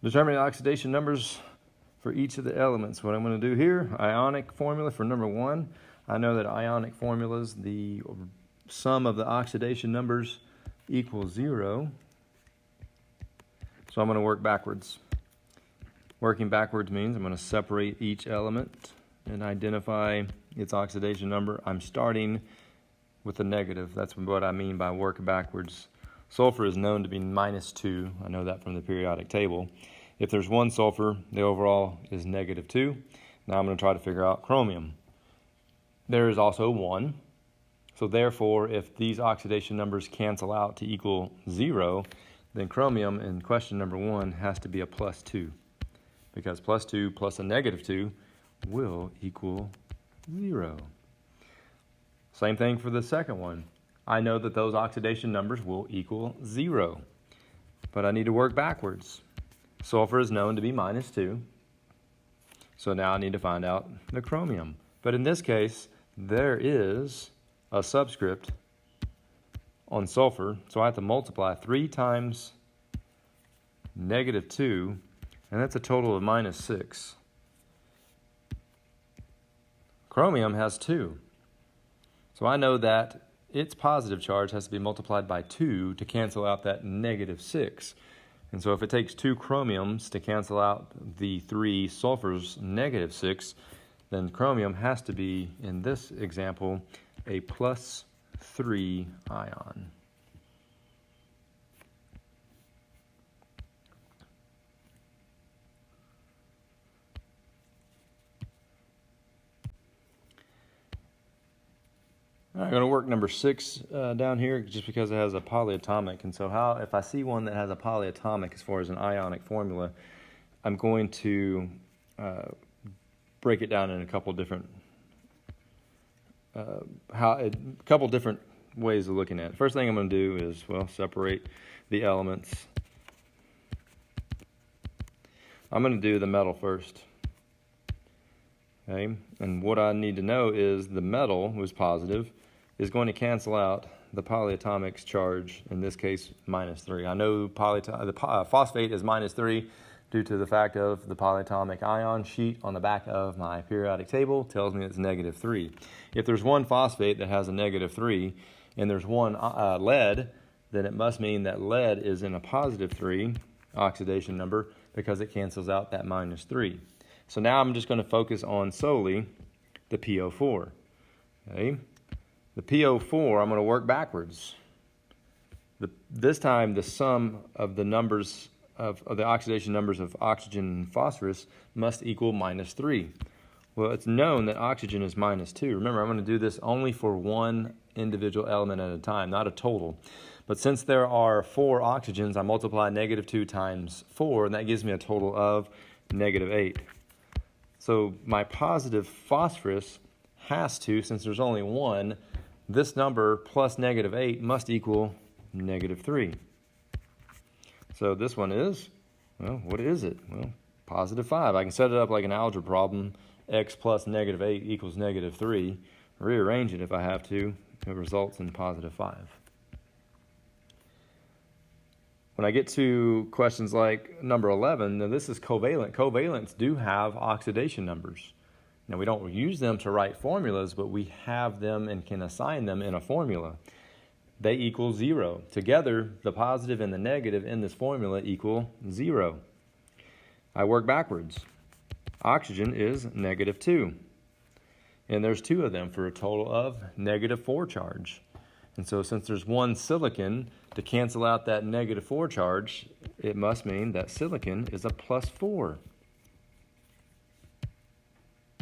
Determine the oxidation numbers for each of the elements. What I'm going to do here, ionic formula for number 1. I know that ionic formulas, the sum of the oxidation numbers equals 0. So I'm going to work backwards. Working backwards means I'm going to separate each element and identify its oxidation number. I'm starting with a negative. That's what I mean by work backwards. Sulfur is known to be -2. I know that from the periodic table. If there's one sulfur, the overall is -2. Now I'm going to try to figure out chromium. There is also 1. So therefore, if these oxidation numbers cancel out to equal 0, then chromium in question number 1 has to be a +2. Because +2 plus a -2 will equal 0. Same thing for the second one. I know that those oxidation numbers will equal 0, but I need to work backwards. Sulfur is known to be -2, so now I need to find out the chromium. But in this case, there is a subscript on sulfur, so I have to multiply 3 times -2, and that's a total of -6. Chromium has 2, so I know that its positive charge has to be multiplied by 2 to cancel out that -6. And so if it takes 2 chromiums to cancel out the 3 sulfurs -6, then chromium has to be, in this example, a +3 ion. I'm going to work number 6 down here just because it has a polyatomic. And so if I see one that has a polyatomic as far as an ionic formula, I'm going to break it down in a couple different ways of looking at it. First thing I'm going to do is, separate the elements. I'm going to do the metal first. Okay, and what I need to know is the metal was positive is going to cancel out the polyatomic's charge, in this case -3. I know the phosphate is -3 due to the fact of the polyatomic ion sheet on the back of my periodic table tells me it's -3. If there's one phosphate that has a -3 and there's one lead, then it must mean that lead is in a +3 oxidation number because it cancels out that -3. So now I'm just going to focus on solely the PO4. Okay? The PO4, I'm going to work backwards. This time, the sum of the numbers of the oxidation numbers of oxygen and phosphorus must equal -3. Well, it's known that oxygen is -2. Remember, I'm going to do this only for one individual element at a time, not a total. But since there are 4 oxygens, I multiply -2 times 4, and that gives me a total of -8. So my positive phosphorus has to, since there's only one, this number plus -8 must equal -3. So this one is, what is it? Well, +5. I can set it up like an algebra problem. X plus -8 equals -3. Rearrange it if I have to. It results in +5. When I get to questions like number 11, now this is covalent. Covalents do have oxidation numbers. Now we don't use them to write formulas, but we have them and can assign them in a formula. They equal 0. Together, the positive and the negative in this formula equal 0. I work backwards. Oxygen is -2. And there's 2 of them for a total of -4 charge. And so since there's one silicon, to cancel out that -4 charge, it must mean that silicon is a +4.